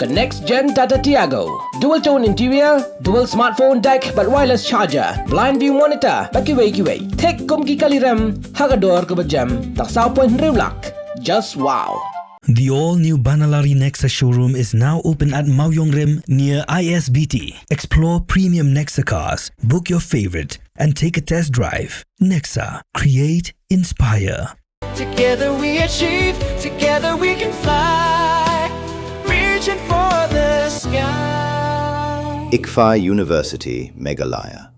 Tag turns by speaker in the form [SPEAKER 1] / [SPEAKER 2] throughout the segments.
[SPEAKER 1] The next gen Tata Tiago. Dual tone interior, dual smartphone deck but wireless charger, blind view monitor, bakiway. Tek kum ki kaliram, hagador ke bejam, tak sao point rewlak. Just wow.
[SPEAKER 2] The all-new Banalari Nexa showroom is now open at Maoyongrim near ISBT. Explore premium Nexa cars, book your favorite, and take a test drive. Nexa. Create, inspire.
[SPEAKER 3] Together we achieve, together we can fly, reaching for the sky.
[SPEAKER 4] ICFA University, Meghalaya.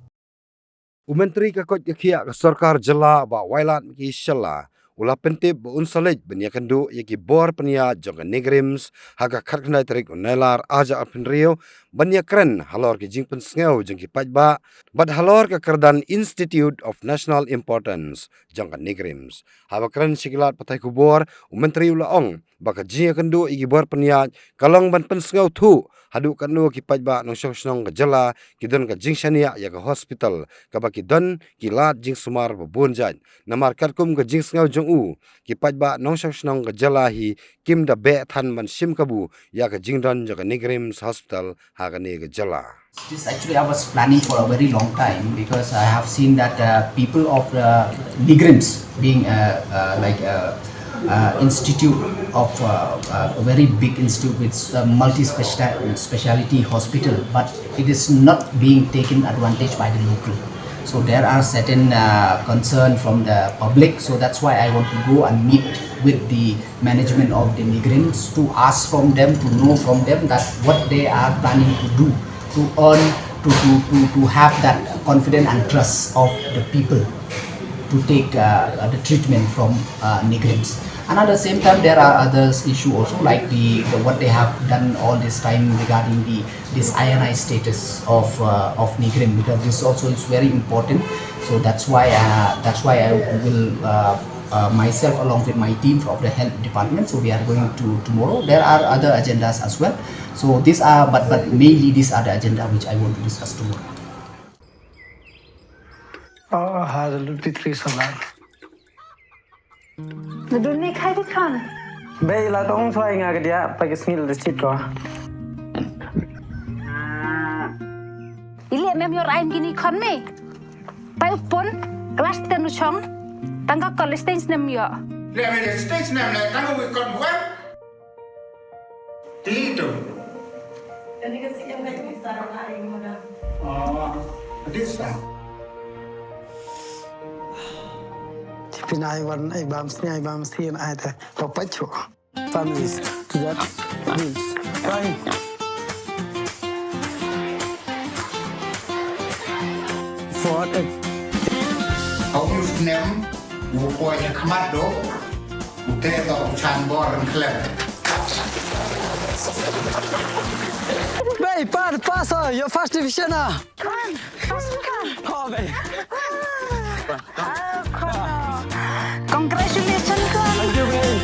[SPEAKER 5] Menteri Kakot Yakia Sarkar Jylla ba Wailat ki Shalla ula pentip bu unsalej benya kendu yaki bor penia Jong Neigrihms haga kharknai tarik unelar aja apnrio benya kren halor ki Jingsngew jeng ki pajba bad halor ka kerdan Institute of National Importance Jong Neigrihms haba kren sikilat patai kubor menteri ula ong baka jing kendu yaki bor penia kalong ban pensngew thu hadu kanu ki pajba nong song ka Jylla ki don ka Jingshakri ya ka hospital ka ba ki don ki lat Jingsumar bubun jan namar karkum ka Jingsngew Jong ki pajba nong song ka Jylla hi kim da be than man sim kabu ya ka Jingdon ja ka Neigrihms hospital ha ka ne ka Jylla.
[SPEAKER 6] This actually I was planning for a very long time because I have seen that people of the Neigrihms being institute of a very big institute with multi-speciality hospital, but it is not being taken advantage by the local. So there are certain concern from the public. So that's why I want to go and meet with the management of the Neigrihms to ask from them, to know from them that what they are planning to do to earn, to have that confidence and trust of the people to take the treatment from Neigrihms. And at the same time, there are other issues also, like what they have done all this time regarding this ionized status of Neigrihms, because this also is very important. So that's why I will myself along with my team of the health department. So we are going to tomorrow. There are other agendas as well. So these are, but mainly these are the agenda which I want to discuss tomorrow.
[SPEAKER 7] Oh, hazard Pitri Salah.
[SPEAKER 8] The dunia kaya kan?
[SPEAKER 7] Baiklah, tolong saya ingat dia pakai skill di situ.
[SPEAKER 8] Ili mem yor ain gini kan me? Pai upon kelas tenu chong, tangga college stage nem yo.
[SPEAKER 9] Lem ni stage nem le tangga we kon buat. Tido.
[SPEAKER 10] Jadi kasi yang kayak bisa orang lain mana?
[SPEAKER 9] Oh, bisa.
[SPEAKER 7] Pinai warna ibam sini ada papacho families to that bills fine for it
[SPEAKER 9] Kau nem bukunya kemat do, bukan do cangborn klep.
[SPEAKER 7] Baik, pasal your first division ah.
[SPEAKER 8] Kan, kan.
[SPEAKER 7] Oh, baik.
[SPEAKER 8] Congratulations kan.
[SPEAKER 7] Thank you, baik.